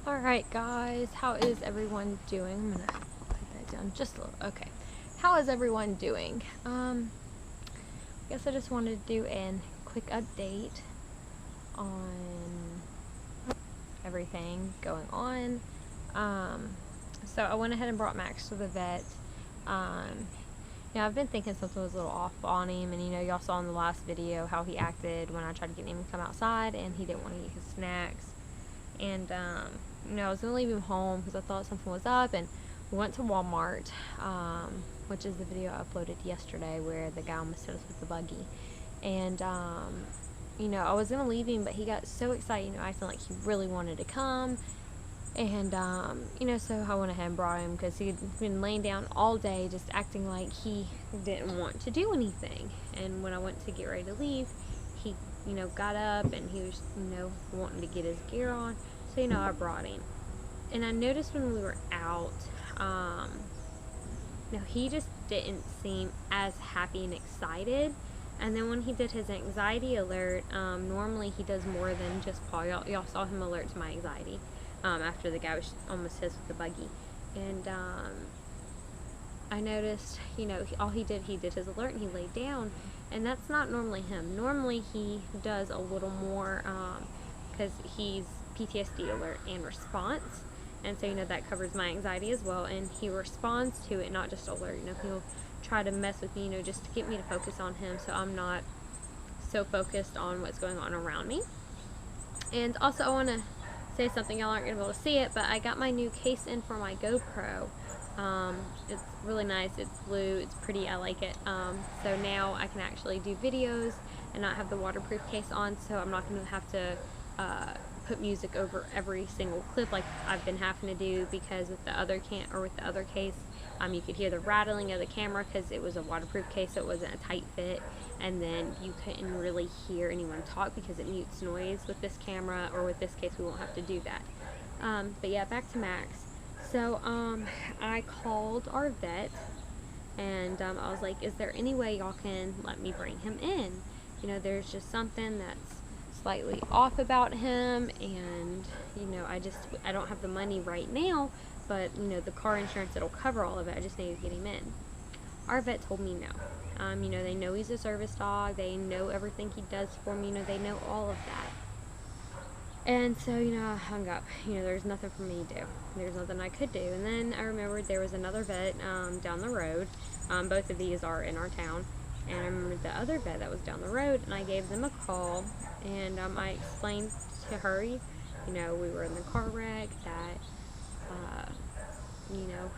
Alright guys, how is everyone doing? I'm gonna put that down just a little. Okay. How is everyone doing? I guess I just wanted to do a quick update on everything going on. So I went ahead and brought Max to the vet. I've been thinking something was a little off on him, and y'all saw in the last video how he acted when I tried to get him to come outside and he didn't want to eat his snacks. And I was gonna leave him home because I thought something was up, and we went to Walmart, which is the video I uploaded yesterday where the guy almost hit us with the buggy. And I was gonna leave him, but he got so excited, acting like he really wanted to come. And so I went ahead and brought him because he'd been laying down all day just acting like he didn't want to do anything. And when I went to get ready to leave, he got up and he was wanting to get his gear on. So I brought him. And I noticed when we were out, he just didn't seem as happy and excited. And then when he did his anxiety alert, normally he does more than just paw. Y'all saw him alert to my anxiety after the guy was almost hit with the buggy. And I noticed, all he did his alert and he laid down. And that's not normally him. Normally he does a little more because he's PTSD alert and response. And so, that covers my anxiety as well. And he responds to it, not just alert. He'll try to mess with me, just to get me to focus on him so I'm not so focused on what's going on around me. And also I want to say something, y'all aren't going to be able to see it, but I got my new case in for my GoPro. It's really nice, it's blue, it's pretty, I like it. So now I can actually do videos and not have the waterproof case on, so I'm not going to have to put music over every single clip like I've been having to do, because with the other case, you could hear the rattling of the camera because it was a waterproof case, so it wasn't a tight fit, and then you couldn't really hear anyone talk because it mutes noise with this camera, or with this case we won't have to do that. But yeah, back to Max. So I called our vet and I was like, is there any way y'all can let me bring him in? There's just something that's slightly off about him, and I don't have the money right now, but the car insurance, it'll cover all of it. I just need to get him in. Our vet told me no. They know he's a service dog, they know everything he does for me, they know all of that. And so, I hung up. There's nothing for me to do. There's nothing I could do. And then I remembered there was another vet down the road. Both of these are in our town. And I remembered the other vet that was down the road, and I gave them a call. And I explained to her, we were in the car wreck, that,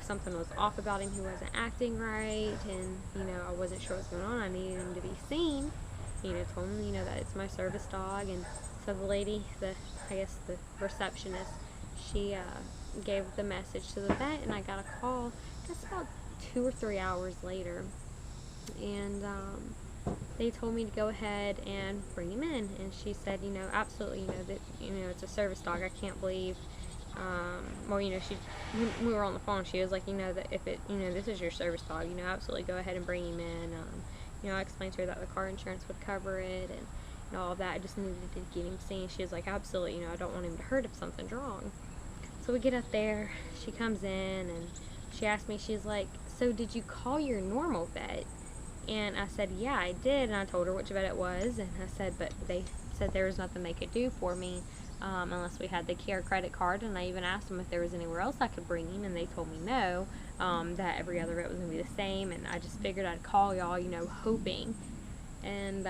something was off about him. He wasn't acting right, and, I wasn't sure what was going on. I needed him to be seen. Told him, that it's my service dog. And so the lady, the receptionist, she gave the message to the vet, and I got a call, I guess about 2 or 3 hours later. And they told me to go ahead and bring him in, and she said, absolutely, that, it's a service dog. I can't believe, when we were on the phone, she was like, that if it, this is your service dog, absolutely go ahead and bring him in. I explained to her that the car insurance would cover it, and all of that. I just needed to get him seen. She was like, absolutely, I don't want him to hurt if something's wrong. So we get up there, she comes in, and she asked me, she's like, so did you call your normal vet? And I said, yeah, I did. And I told her which vet it was, and I said, but they said there was nothing they could do for me unless we had the care credit card. And I even asked them if there was anywhere else I could bring him, and they told me no, that every other vet was going to be the same. And I just figured I'd call y'all, hoping. And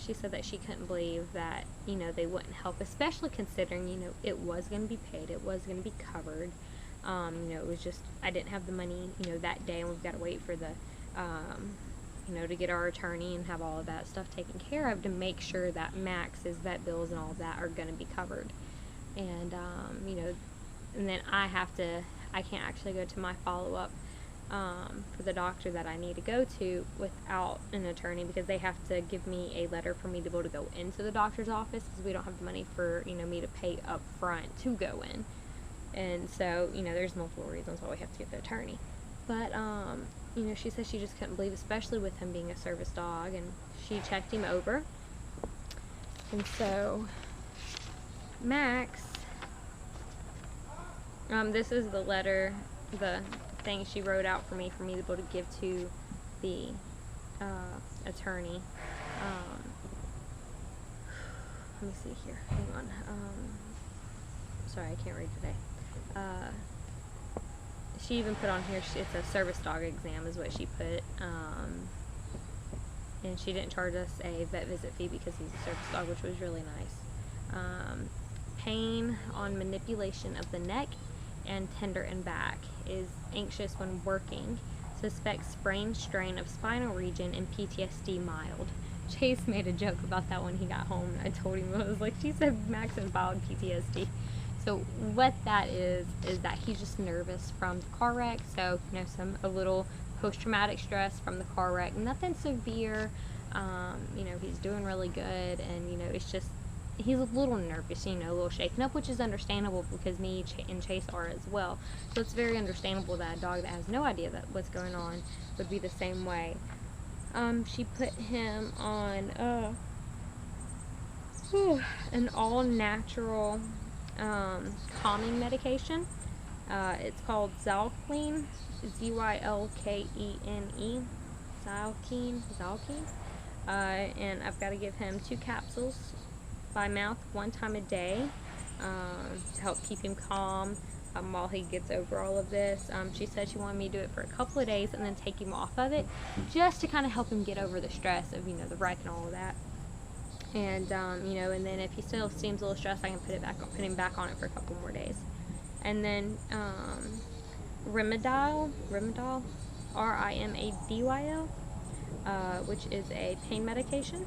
she said that she couldn't believe that, they wouldn't help, especially considering, it was going to be paid, it was going to be covered. It was just, I didn't have the money, that day, and we've got to wait for the, to get our attorney and have all of that stuff taken care of to make sure that Max's vet bills and all of that are going to be covered. And, and then I can't actually go to my follow-up for the doctor that I need to go to without an attorney, because they have to give me a letter for me to be able to go into the doctor's office, because we don't have the money for, me to pay up front to go in. And so, there's multiple reasons why we have to get the attorney. But, she said she just couldn't believe, especially with him being a service dog, and she checked him over. And so, Max This is the letter, the thing she wrote out for me to be able to give to the attorney. Let me see here. Hang on. Sorry, I can't read today. She even put on here, it's a service dog exam is what she put. And she didn't charge us a vet visit fee because he's a service dog, which was really nice. Pain on manipulation of the neck and tender and back. Is anxious when working. Suspects sprain strain of spinal region and PTSD mild. Chase made a joke about that when he got home. I told him, I was like, she said Max has mild PTSD. So what that is that he's just nervous from the car wreck. So, you know, a little post-traumatic stress from the car wreck. Nothing severe. You know, he's doing really good, and, you know, it's just, he's a little nervous, you know, a little shaken up, which is understandable because me and Chase are as well. So it's very understandable that a dog that has no idea that what's going on would be the same way. She put him on an all-natural calming medication. It's called Zylkene, Zylkene, Zylkene. And I've got to give him 2 capsules by mouth 1 time a day to help keep him calm while he gets over all of this. She said she wanted me to do it for a couple of days and then take him off of it just to kind of help him get over the stress of, you know, the wreck and all of that. And you know, and then if he still seems a little stressed, I can put him back on it for a couple more days. And then Rimadyl, Rimadyl, which is a pain medication,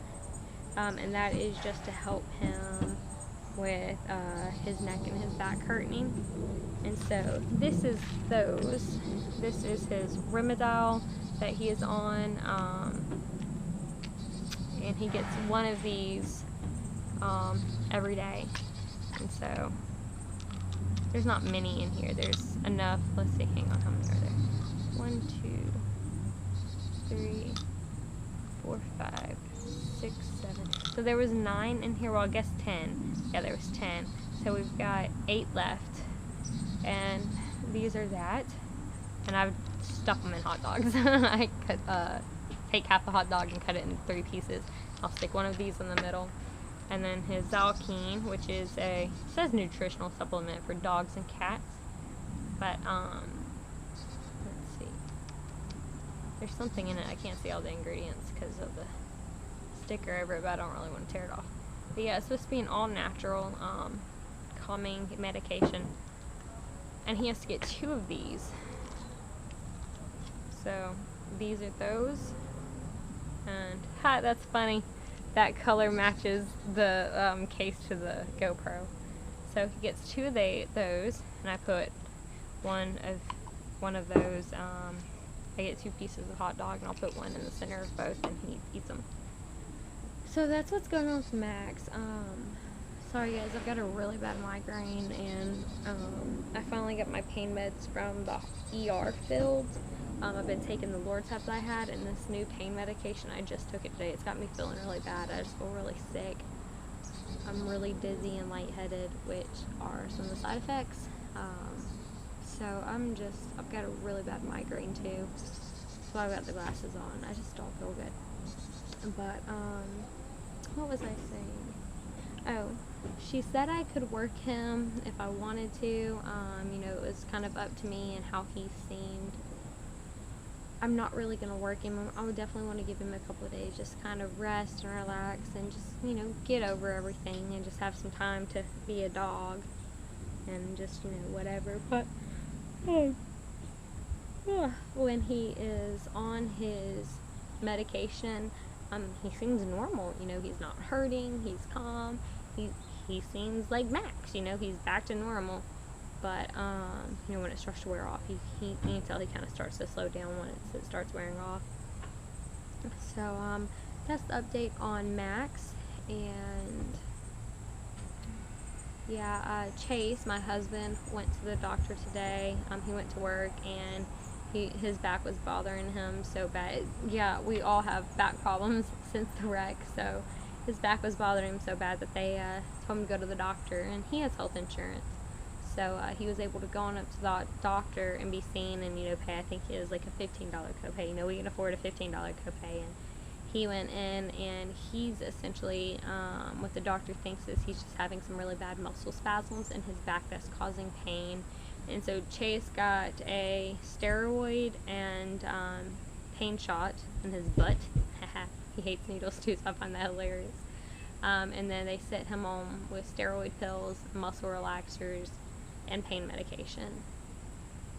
and that is just to help him with his neck and his back hurting. And so this is his Rimadyl that he is on, and he gets 1 of these every day. And so there's not many in here. There's enough. Let's see, hang on, how many are there? 1, 2, 3, 4, 5, 6, 7. So there was 9 in here. Well, I guess 10. Yeah, there was 10. So we've got 8 left. And these are that. And I've stuck them in hot dogs. I take half the hot dog and cut it in 3 pieces. I'll stick 1 of these in the middle. And then his Zylkene, which is it says nutritional supplement for dogs and cats. But, let's see. There's something in it. I can't see all the ingredients because of the sticker over it, but I don't really want to tear it off. But yeah, it's supposed to be an all-natural calming medication. And he has to get 2 of these. So, these are those. And, ha, that's funny. That color matches the case to the GoPro. So he gets 2 of those, and I put one of those. I get 2 pieces of hot dog, and I'll put 1 in the center of both, and he eats them. So that's what's going on with Max. Sorry guys, I've got a really bad migraine, and I finally got my pain meds from the ER field. I've been taking the Lortabs I had, and this new pain medication, I just took it today. It's got me feeling really bad. I just feel really sick. I'm really dizzy and lightheaded, which are some of the side effects. So I've got a really bad migraine too. So I've got the glasses on. I just don't feel good. But, what was I saying? Oh, she said I could work him if I wanted to. You know, it was kind of up to me and how he seemed. I'm not really going to work him. I would definitely want to give him a couple of days, just kind of rest and relax and just, you know, get over everything and just have some time to be a dog and just, you know, whatever. But when he is on his medication, he seems normal. You know, he's not hurting, he's calm, he seems like Max, you know, he's back to normal. But, you know, when it starts to wear off, you can tell he kind of starts to slow down when it starts wearing off. So, that's the update on Max. And, yeah, Chase, my husband, went to the doctor today. He went to work, and his back was bothering him so bad. Yeah, we all have back problems since the wreck, so his back was bothering him so bad that they told him to go to the doctor, and he has health insurance. So he was able to go on up to the doctor and be seen and, pay, I think it was like a $15 copay. We can afford a $15 copay. And he went in, and he's essentially, what the doctor thinks is he's just having some really bad muscle spasms in his back that's causing pain. And so Chase got a steroid and pain shot in his butt. He hates needles too, so I find that hilarious. And then they sent him home with steroid pills, muscle relaxers, and pain medication.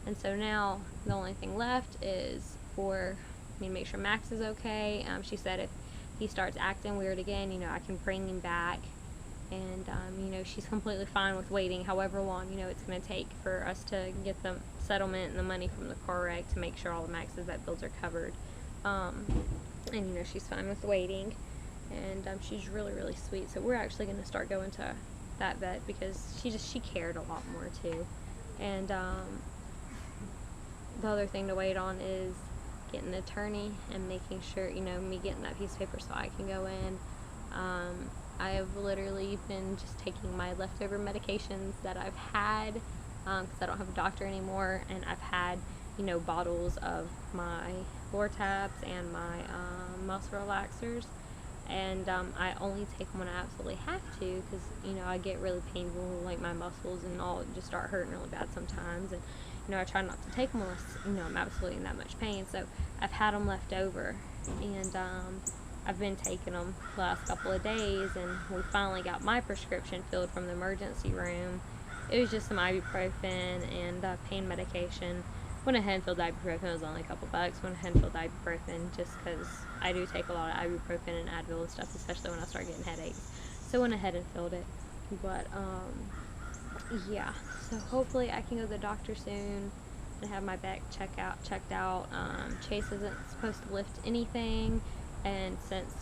And so now the only thing left is for me to make sure Max is okay. She said if he starts acting weird again, I can bring him back. And, she's completely fine with waiting however long, it's going to take for us to get the settlement and the money from the car wreck to make sure all the Max's vet bills are covered. And, she's fine with waiting. And she's really, really sweet. So we're actually going to start going to that vet because she cared a lot more too. And the other thing to wait on is getting an attorney and making sure, me getting that piece of paper so I can go in. I have literally been just taking my leftover medications that I've had because I don't have a doctor anymore, and I've had, bottles of my Lortabs and my muscle relaxers. And I only take them when I absolutely have to because, I get really painful, like my muscles and all just start hurting really bad sometimes. And, I try not to take them unless, I'm absolutely in that much pain. So I've had them left over, and I've been taking them the last couple of days, and we finally got my prescription filled from the emergency room. It was just some ibuprofen and pain medication. Went ahead and filled ibuprofen. It was only a couple bucks. Went ahead and filled ibuprofen just because I do take a lot of ibuprofen and Advil and stuff, especially when I start getting headaches. So went ahead and filled it. But yeah. So hopefully I can go to the doctor soon and have my back checked out. Chase isn't supposed to lift anything, and since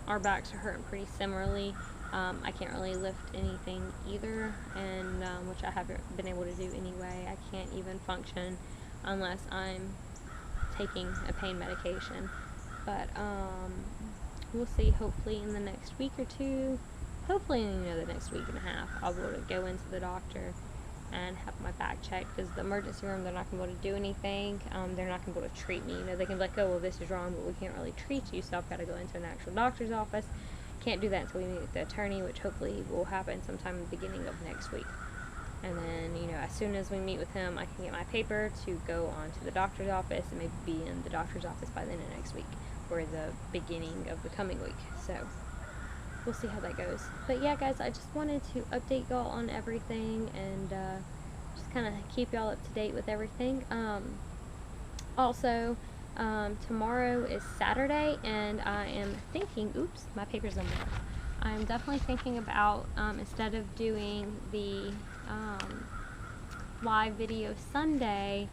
our backs are hurting pretty similarly, I can't really lift anything either, and which I haven't been able to do anyway. I can't even function unless I'm taking a pain medication. But we'll see. Hopefully in the next week or two, hopefully in the next week and a half, I'll be able to go into the doctor and have my back checked, because the emergency room, they're not going to be able to do anything. They're not going to be able to treat me. They can be like, oh, well, this is wrong, but we can't really treat you, so I've got to go into an actual doctor's office. Can't do that until we meet with the attorney, which hopefully will happen sometime in the beginning of next week. And then, as soon as we meet with him, I can get my paper to go on to the doctor's office and maybe be in the doctor's office by the end of next week or the beginning of the coming week. So we'll see how that goes. But yeah, guys, I just wanted to update y'all on everything and just kind of keep y'all up to date with everything. Also, tomorrow is Saturday, and I am thinking, oops, my paper's in there. I'm definitely thinking about, instead of doing the live video Sunday,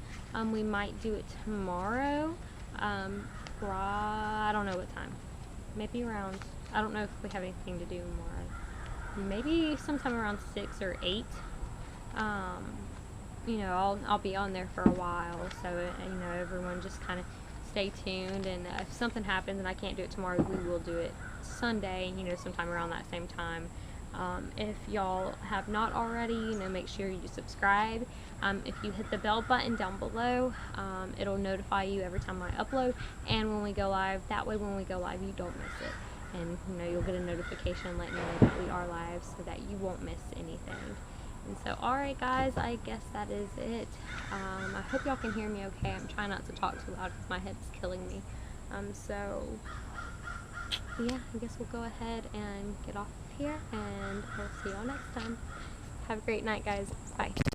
we might do it tomorrow. I don't know what time. Maybe around, I don't know if we have anything to do tomorrow. Maybe sometime around 6 or 8. I'll be on there for a while, so everyone just kind of stay tuned, and if something happens and I can't do it tomorrow, we will do it Sunday, sometime around that same time. If y'all have not already, make sure you subscribe. If you hit the bell button down below, it'll notify you every time I upload, and when we go live. That way when we go live, you don't miss it, and you'll get a notification letting you know that we are live, so that you won't miss anything. And so, alright guys, I guess that is it. I hope y'all can hear me okay. I'm trying not to talk too loud because my head's killing me. So yeah, I guess we'll go ahead and get off here, and I'll see y'all next time. Have a great night, guys. Bye.